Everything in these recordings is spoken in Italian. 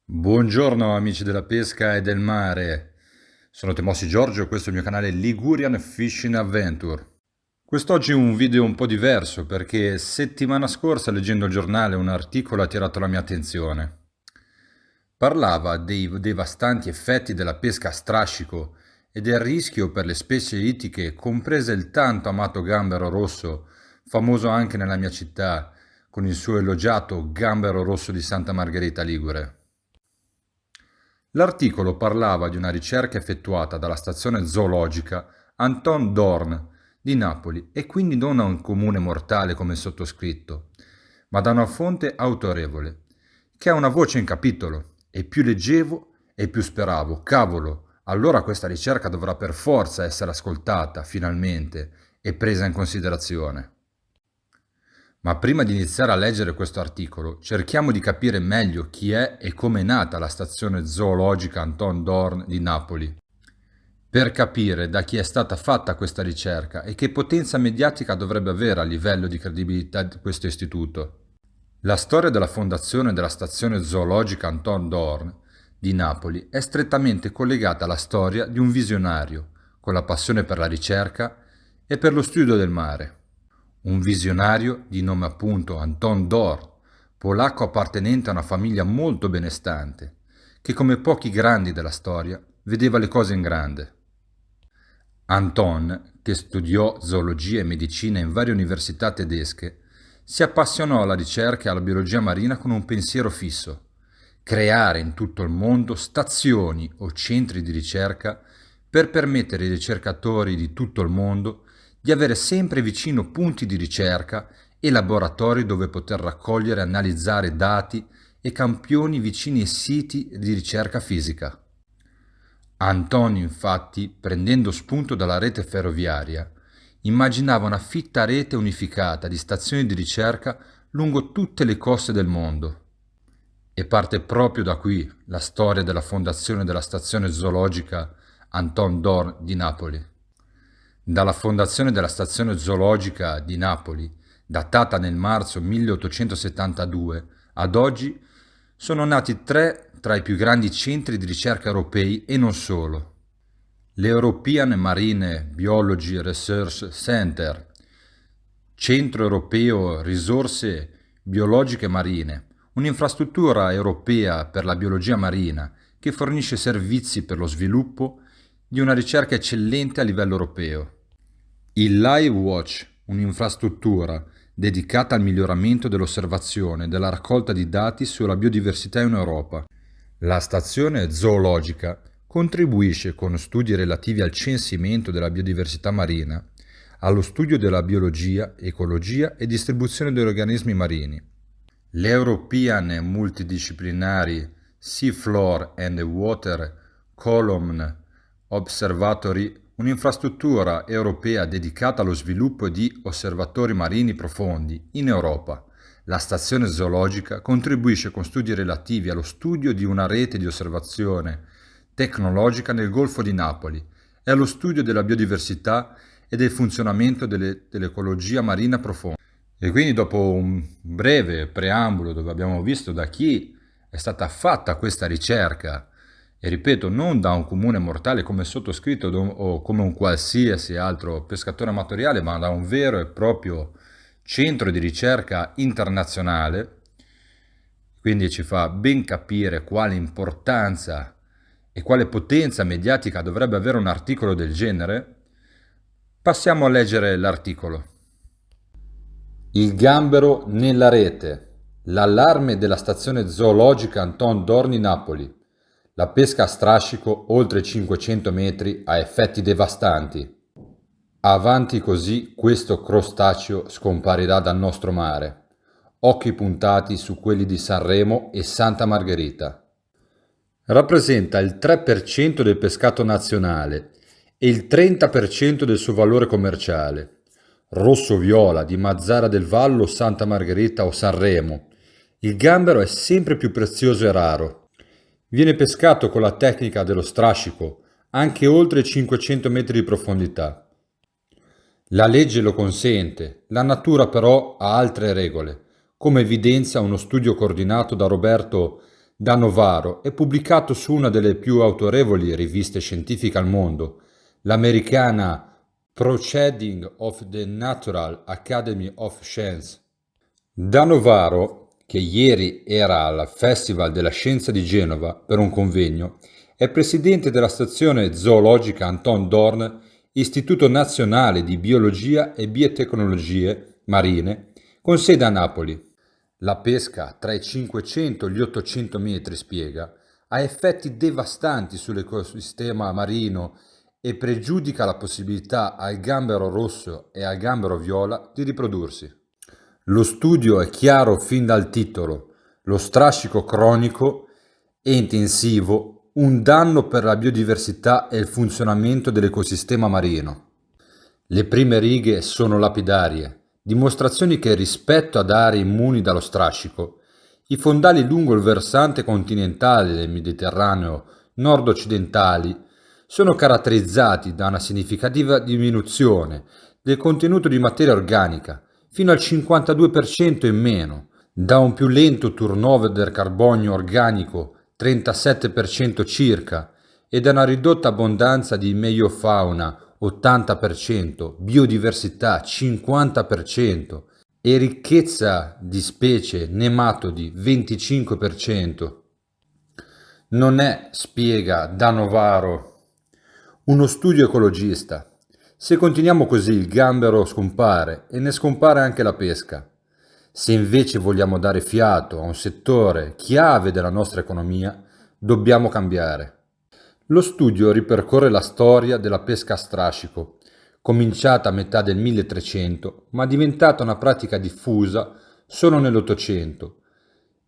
Buongiorno amici della pesca e del mare, sono Temossi Giorgio e questo è il mio canale Ligurian Fishing Adventure. Quest'oggi è un video un po' diverso perché settimana scorsa leggendo il giornale un articolo ha attirato la mia attenzione. Parlava dei devastanti effetti della pesca a strascico e del rischio per le specie ittiche, comprese il tanto amato gambero rosso, famoso anche nella mia città, con il suo elogiato gambero rosso di Santa Margherita Ligure. L'articolo parlava di una ricerca effettuata dalla stazione zoologica Anton Dorn di Napoli e quindi non da un comune mortale come il sottoscritto, ma da una fonte autorevole, che ha una voce in capitolo. E più leggevo e più speravo, cavolo, allora questa ricerca dovrà per forza essere ascoltata, finalmente, e presa in considerazione. Ma prima di iniziare a leggere questo articolo, cerchiamo di capire meglio chi è e come è nata la stazione zoologica Anton Dorn di Napoli, per capire da chi è stata fatta questa ricerca e che potenza mediatica dovrebbe avere a livello di credibilità di questo istituto. La storia della fondazione della stazione zoologica Anton Dorn di Napoli è strettamente collegata alla storia di un visionario, con la passione per la ricerca e per lo studio del mare. Un visionario di nome appunto Anton Dorn, polacco appartenente a una famiglia molto benestante, che come pochi grandi della storia vedeva le cose in grande. Anton, che studiò zoologia e medicina in varie università tedesche, si appassionò alla ricerca e alla biologia marina con un pensiero fisso: creare in tutto il mondo stazioni o centri di ricerca per permettere ai ricercatori di tutto il mondo di avere sempre vicino punti di ricerca e laboratori dove poter raccogliere e analizzare dati e campioni vicini ai siti di ricerca fisica. Antonio, infatti, prendendo spunto dalla rete ferroviaria, immaginava una fitta rete unificata di stazioni di ricerca lungo tutte le coste del mondo. E parte proprio da qui la storia della fondazione della stazione zoologica Anton Dorn di Napoli. Dalla fondazione della stazione zoologica di Napoli, datata nel marzo 1872, ad oggi sono nati tre tra i più grandi centri di ricerca europei e non solo. L'European Marine Biology Research Center, Centro Europeo Risorse Biologiche Marine, un'infrastruttura europea per la biologia marina che fornisce servizi per lo sviluppo di una ricerca eccellente a livello europeo. Il LiveWatch, un'infrastruttura dedicata al miglioramento dell'osservazione e della raccolta di dati sulla biodiversità in Europa. La stazione zoologica contribuisce con studi relativi al censimento della biodiversità marina, allo studio della biologia, ecologia e distribuzione degli organismi marini. L'European Multidisciplinary Seafloor and Water Column Observatory, un'infrastruttura europea dedicata allo sviluppo di osservatori marini profondi in Europa. La stazione zoologica contribuisce con studi relativi allo studio di una rete di osservazione tecnologica nel Golfo di Napoli e allo studio della biodiversità e del funzionamento dell'ecologia marina profonda. E quindi dopo un breve preambolo dove abbiamo visto da chi è stata fatta questa ricerca, e ripeto, non da un comune mortale come sottoscritto o come un qualsiasi altro pescatore amatoriale, ma da un vero e proprio centro di ricerca internazionale, quindi ci fa ben capire quale importanza e quale potenza mediatica dovrebbe avere un articolo del genere. Passiamo a leggere l'articolo. Il gambero nella rete. L'allarme della stazione zoologica Anton Dorn di Napoli. La pesca a strascico oltre 500 metri ha effetti devastanti. Avanti così questo crostaceo scomparirà dal nostro mare. Occhi puntati su quelli di Sanremo e Santa Margherita. Rappresenta il 3% del pescato nazionale e il 30% del suo valore commerciale. Rosso-viola di Mazzara del Vallo, Santa Margherita o Sanremo. Il gambero è sempre più prezioso e raro. Viene pescato con la tecnica dello strascico, anche oltre 500 metri di profondità. La legge lo consente, la natura però ha altre regole, come evidenzia uno studio coordinato da Roberto da Novaro e pubblicato su una delle più autorevoli riviste scientifiche al mondo, l'americana Proceedings of the Natural Academy of Science. Da Novaro, che ieri era al Festival della Scienza di Genova per un convegno, è presidente della stazione zoologica Anton Dorn, Istituto Nazionale di Biologia e Biotecnologie Marine, con sede a Napoli. La pesca tra i 500 e gli 800 metri, spiega, ha effetti devastanti sull'ecosistema marino e pregiudica la possibilità al gambero rosso e al gambero viola di riprodursi. Lo studio è chiaro fin dal titolo: lo strascico cronico e intensivo, un danno per la biodiversità e il funzionamento dell'ecosistema marino. Le prime righe sono lapidarie, dimostrazioni che rispetto ad aree immuni dallo strascico, i fondali lungo il versante continentale del Mediterraneo nord-occidentali sono caratterizzati da una significativa diminuzione del contenuto di materia organica, fino al 52% in meno, da un più lento turnover del carbonio organico, 37% circa, e da una ridotta abbondanza di meiofauna, 80%, biodiversità 50% e ricchezza di specie nematodi 25%. Non è, spiega Da Novaro, uno studio ecologista. Se continuiamo così il gambero scompare e ne scompare anche la pesca. Se invece vogliamo dare fiato a un settore chiave della nostra economia, dobbiamo cambiare. Lo studio ripercorre la storia della pesca a strascico, cominciata a metà del 1300, ma diventata una pratica diffusa solo nell'Ottocento,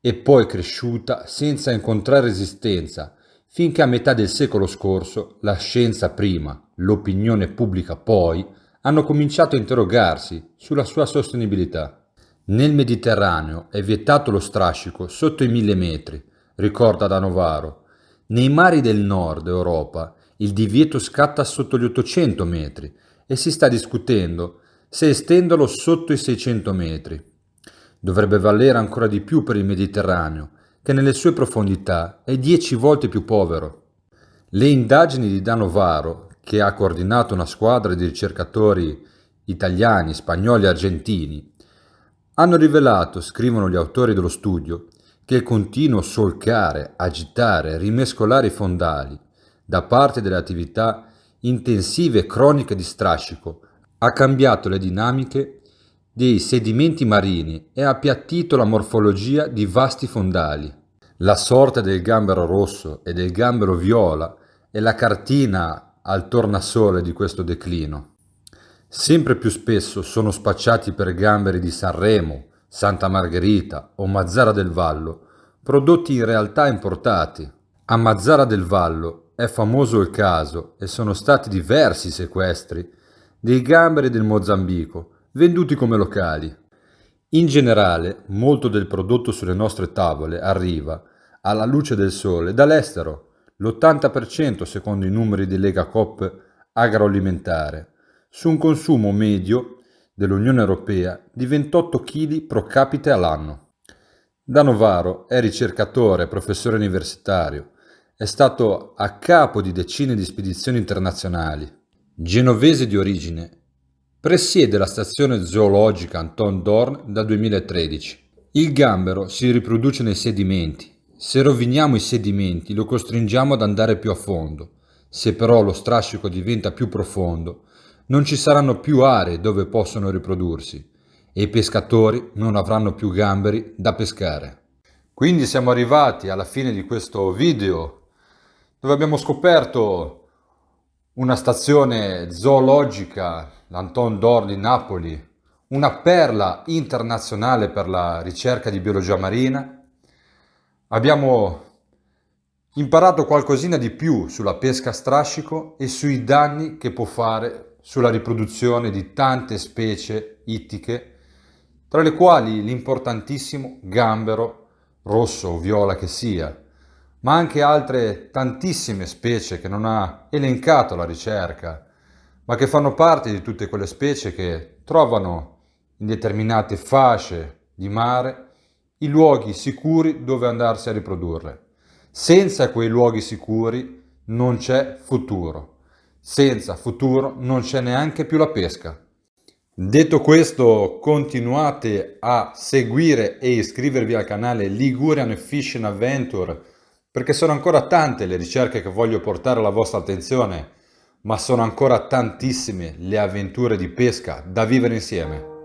e poi cresciuta senza incontrare resistenza, finché a metà del secolo scorso la scienza prima, l'opinione pubblica poi, hanno cominciato a interrogarsi sulla sua sostenibilità. Nel Mediterraneo è vietato lo strascico sotto i 1000 metri, ricorda Da Novaro. Nei mari del nord Europa il divieto scatta sotto gli 800 metri e si sta discutendo se estenderlo sotto i 600 metri. Dovrebbe valere ancora di più per il Mediterraneo, che nelle sue profondità è 10 volte più povero. Le indagini di Da Novaro, che ha coordinato una squadra di ricercatori italiani, spagnoli e argentini, hanno rivelato, scrivono gli autori dello studio, che il continuo solcare, agitare, rimescolare i fondali da parte delle attività intensive e croniche di strascico ha cambiato le dinamiche dei sedimenti marini e ha appiattito la morfologia di vasti fondali. La sorte del gambero rosso e del gambero viola è la cartina al tornasole di questo declino. Sempre più spesso sono spacciati per gamberi di Sanremo, Santa Margherita o Mazzara del Vallo, prodotti in realtà importati. A Mazzara del Vallo è famoso il caso, e sono stati diversi sequestri, dei gamberi del Mozambico, venduti come locali. In generale, molto del prodotto sulle nostre tavole arriva, alla luce del sole, dall'estero, l'80% secondo i numeri di Legacoop agroalimentare, su un consumo medio dell'Unione Europea di 28 kg pro capite all'anno. Da Novaro è ricercatore e professore universitario, è stato a capo di decine di spedizioni internazionali. Genovese di origine, presiede la stazione zoologica Anton Dorn dal 2013. Il gambero si riproduce nei sedimenti. Se roviniamo i sedimenti lo costringiamo ad andare più a fondo. Se però lo strascico diventa più profondo, non ci saranno più aree dove possono riprodursi e i pescatori non avranno più gamberi da pescare. Quindi siamo arrivati alla fine di questo video dove abbiamo scoperto una stazione zoologica, l'Anton Dorn di Napoli, una perla internazionale per la ricerca di biologia marina. Abbiamo imparato qualcosina di più sulla pesca a strascico e sui danni che può fare sulla riproduzione di tante specie ittiche, tra le quali l'importantissimo gambero, rosso o viola che sia, ma anche altre tantissime specie che non ha elencato la ricerca, ma che fanno parte di tutte quelle specie che trovano in determinate fasce di mare i luoghi sicuri dove andarsi a riprodurre. Senza quei luoghi sicuri non c'è futuro. Senza futuro non c'è neanche più la pesca. Detto questo, continuate a seguire e iscrivervi al canale Ligurian Fishing Adventure, perché sono ancora tante le ricerche che voglio portare alla vostra attenzione, ma sono ancora tantissime le avventure di pesca da vivere insieme.